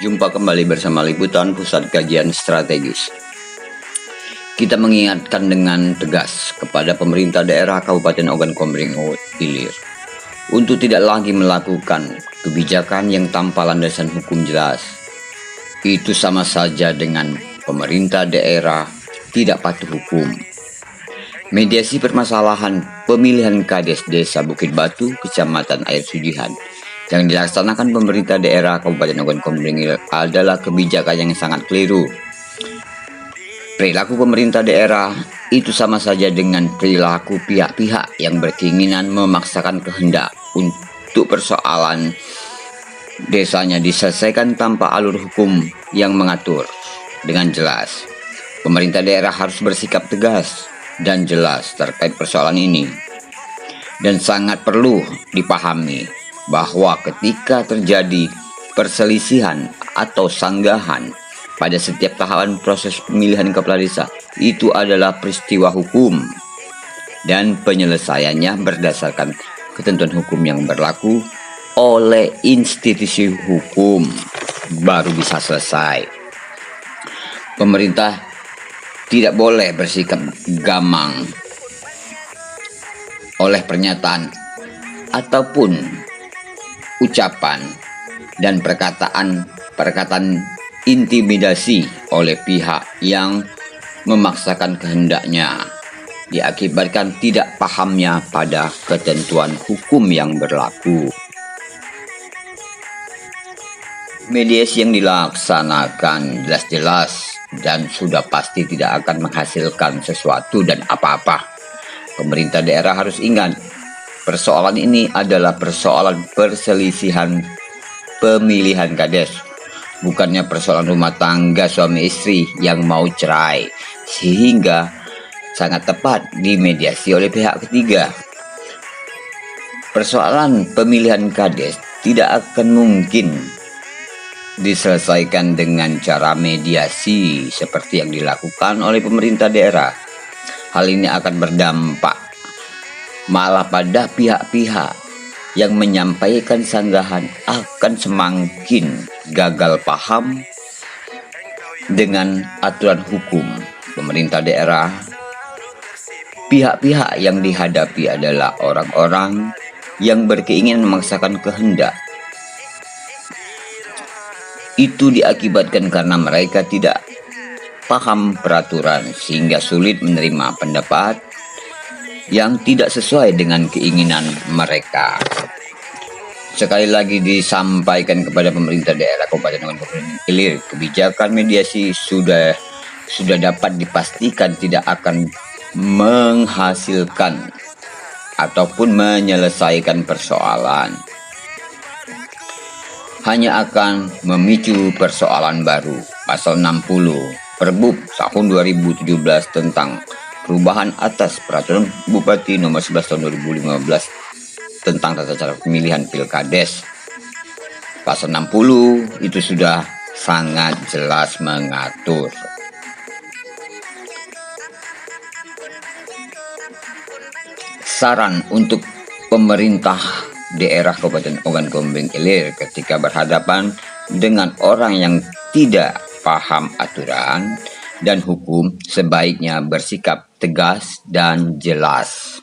Jumpa kembali bersama Liputan Pusat Kajian Strategis. Kita mengingatkan dengan tegas kepada pemerintah daerah Kabupaten Ogan Komering Ilir untuk tidak lagi melakukan kebijakan yang tanpa landasan hukum jelas. Itu sama saja dengan pemerintah daerah tidak patuh hukum. Mediasi permasalahan pemilihan Kades Desa Bukit Batu, Kecamatan Air Sujihan yang dilaksanakan pemerintah daerah Kabupaten Ogan Komering Ilir adalah kebijakan yang sangat keliru. Perilaku pemerintah daerah itu sama saja dengan perilaku pihak-pihak yang berkeinginan memaksakan kehendak untuk persoalan desanya diselesaikan tanpa alur hukum yang mengatur dengan jelas. Pemerintah daerah harus bersikap tegas dan jelas terkait persoalan ini. Dan sangat perlu dipahami bahwa ketika terjadi perselisihan atau sanggahan pada setiap tahapan proses pemilihan kepala desa, itu adalah peristiwa hukum dan penyelesaiannya berdasarkan ketentuan hukum yang berlaku oleh institusi hukum baru bisa selesai. Pemerintah tidak boleh bersikap gamang oleh pernyataan ataupun ucapan dan perkataan intimidasi oleh pihak yang memaksakan kehendaknya, diakibatkan tidak pahamnya pada ketentuan hukum yang berlaku. Mediasi yang dilaksanakan jelas-jelas dan sudah pasti tidak akan menghasilkan sesuatu dan apa-apa. Pemerintah daerah harus ingat, persoalan ini adalah persoalan perselisihan pemilihan kades, bukannya persoalan rumah tangga suami istri yang mau cerai, sehingga sangat tepat dimediasi oleh pihak ketiga. Persoalan pemilihan kades tidak akan mungkin diselesaikan dengan cara mediasi seperti yang dilakukan oleh pemerintah daerah. Hal ini akan berdampak malah pada pihak-pihak yang menyampaikan sanggahan akan semakin gagal paham dengan aturan hukum pemerintah daerah. Pihak-pihak yang dihadapi adalah orang-orang yang berkeinginan memaksakan kehendak. Itu diakibatkan karena mereka tidak paham peraturan sehingga sulit menerima pendapat yang tidak sesuai dengan keinginan mereka. Sekali lagi disampaikan kepada pemerintah daerah Kabupaten Ogan Komering Ilir, kebijakan mediasi sudah dapat dipastikan tidak akan menghasilkan ataupun menyelesaikan persoalan. Hanya akan memicu persoalan baru. Pasal 60 Perbup tahun 2017 tentang perubahan atas Peraturan Bupati Nomor 11 Tahun 2015 tentang tata cara pemilihan Pilkades. Pasal 60 itu sudah sangat jelas mengatur. Saran untuk pemerintah daerah Kabupaten Ogan Komering Ilir ketika berhadapan dengan orang yang tidak paham aturan dan hukum, sebaiknya bersikap tegas dan jelas.